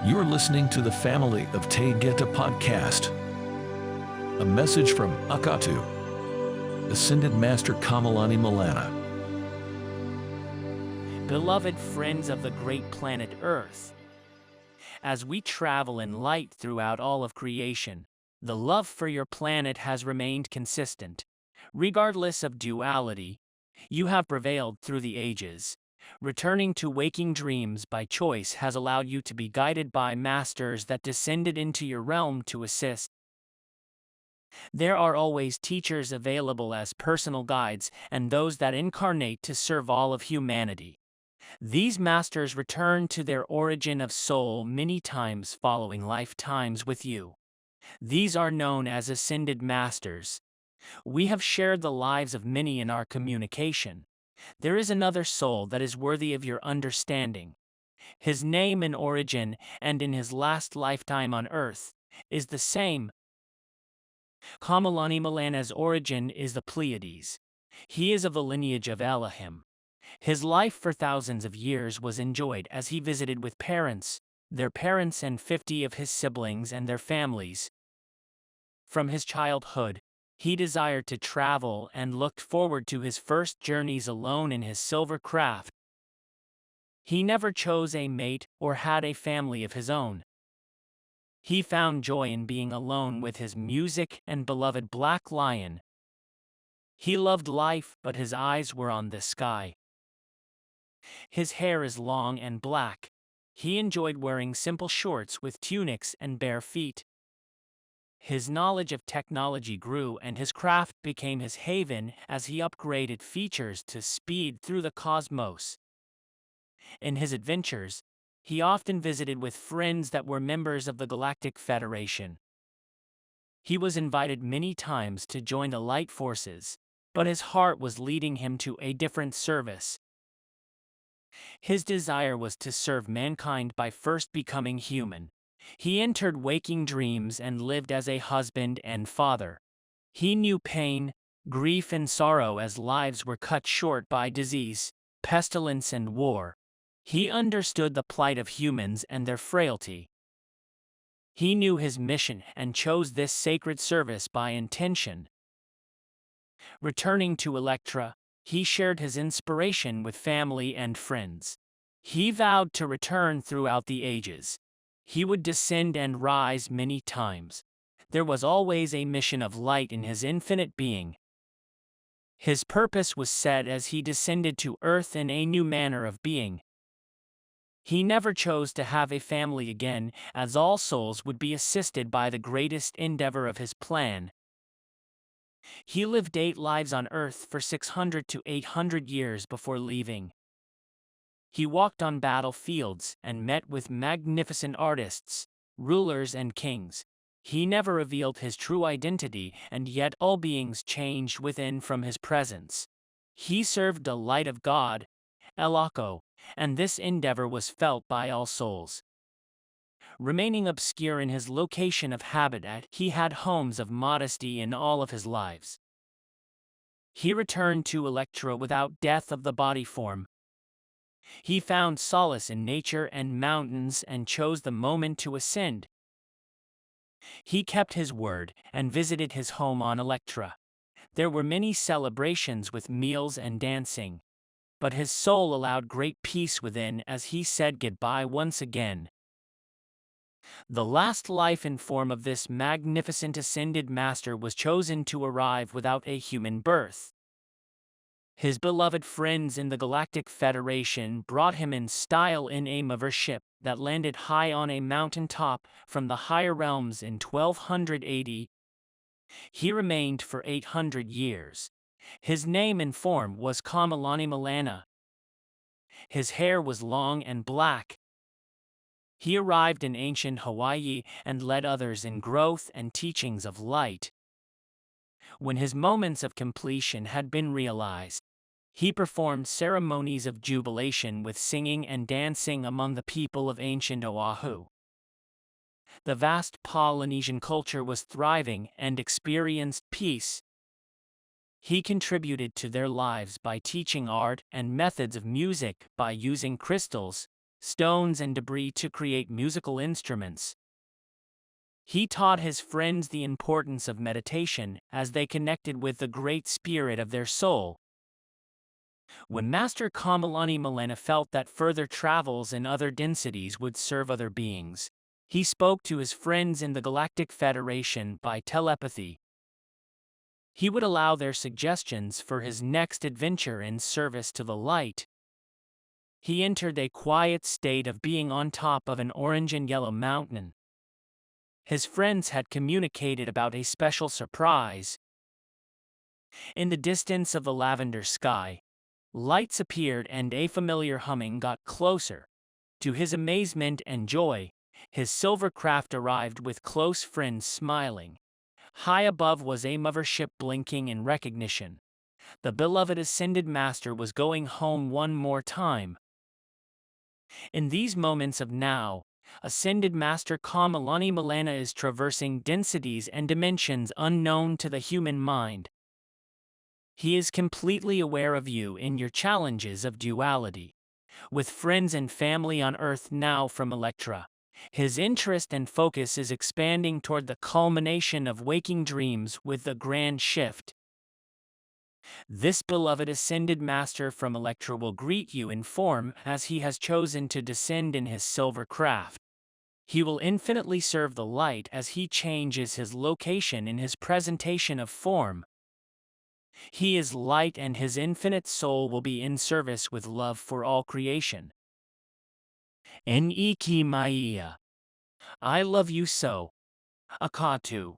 You're listening to the Family of Taygeta podcast. A message from Akatu, Ascended Master Kamalani Malanah. Beloved friends of the great planet Earth, as we travel in light throughout all of creation, the love for your planet has remained consistent. Regardless of duality, you have prevailed through the ages. Returning to waking dreams by choice has allowed you to be guided by masters that descended into your realm to assist. There are always teachers available as personal guides and those that incarnate to serve all of humanity. These masters return to their origin of soul many times following lifetimes with you. These are known as ascended masters. We have shared the lives of many in our communication. There is another soul that is worthy of your understanding. His name and origin, and in his last lifetime on earth, is the same. Kamalani Malanah's origin is the Pleiades. He is of the lineage of Elohim. His life for thousands of years was enjoyed as he visited with parents, their parents and 50 of his siblings and their families. From his childhood, he desired to travel and looked forward to his first journeys alone in his silver craft. He never chose a mate or had a family of his own. He found joy in being alone with his music and beloved black lion. He loved life, but his eyes were on the sky. His hair is long and black. He enjoyed wearing simple shorts with tunics and bare feet. His knowledge of technology grew and his craft became his haven as he upgraded features to speed through the cosmos. In his adventures, he often visited with friends that were members of the Galactic Federation. He was invited many times to join the light forces, but his heart was leading him to a different service. His desire was to serve mankind by first becoming human. He entered waking dreams and lived as a husband and father. He knew pain, grief, and sorrow as lives were cut short by disease, pestilence, and war. He understood the plight of humans and their frailty. He knew his mission and chose this sacred service by intention. Returning to Electra, he shared his inspiration with family and friends. He vowed to return throughout the ages. He would descend and rise many times. There was always a mission of light in his infinite being. His purpose was set as he descended to earth in a new manner of being. He never chose to have a family again, as all souls would be assisted by the greatest endeavor of his plan. He lived 8 lives on earth for 600 to 800 years before leaving. He walked on battlefields and met with magnificent artists, rulers, and kings. He never revealed his true identity, and yet all beings changed within from his presence. He served the light of God, Elako, and this endeavor was felt by all souls. Remaining obscure in his location of habitat, he had homes of modesty in all of his lives. He returned to Electra without death of the body form. He found solace in nature and mountains and chose the moment to ascend. He kept his word and visited his home on Electra. There were many celebrations with meals and dancing, but his soul allowed great peace within as he said goodbye once again. The last life and form of this magnificent ascended master was chosen to arrive without a human birth. His beloved friends in the Galactic Federation brought him in style in a mover ship that landed high on a mountain top from the higher realms in 1280. He remained for 800 years. His name and form was Kamalani Malanah. His hair was long and black. He arrived in ancient Hawaii and led others in growth and teachings of light. When his moments of completion had been realized, he performed ceremonies of jubilation with singing and dancing among the people of ancient Oahu. The vast Polynesian culture was thriving and experienced peace. He contributed to their lives by teaching art and methods of music by using crystals, stones, and debris to create musical instruments. He taught his friends the importance of meditation as they connected with the great spirit of their soul. When Master Kamalani Malanah felt that further travels in other densities would serve other beings, he spoke to his friends in the Galactic Federation by telepathy. He would allow their suggestions for his next adventure in service to the light. He entered a quiet state of being on top of an orange and yellow mountain. His friends had communicated about a special surprise. In the distance of the lavender sky, lights appeared and a familiar humming got closer. To his amazement and joy, his silver craft arrived with close friends smiling. High above was a mothership blinking in recognition. The beloved Ascended Master was going home one more time. In these moments of now, Ascended Master Kamalani Malanah is traversing densities and dimensions unknown to the human mind. He is completely aware of you in your challenges of duality. With friends and family on Earth now from Electra, his interest and focus is expanding toward the culmination of waking dreams with the grand shift. This beloved Ascended Master from Electra will greet you in form as he has chosen to descend in his silver craft. He will infinitely serve the light as he changes his location in his presentation of form. He is light and his infinite soul will be in service with love for all creation. Niki Maya. I love you so. Akatu.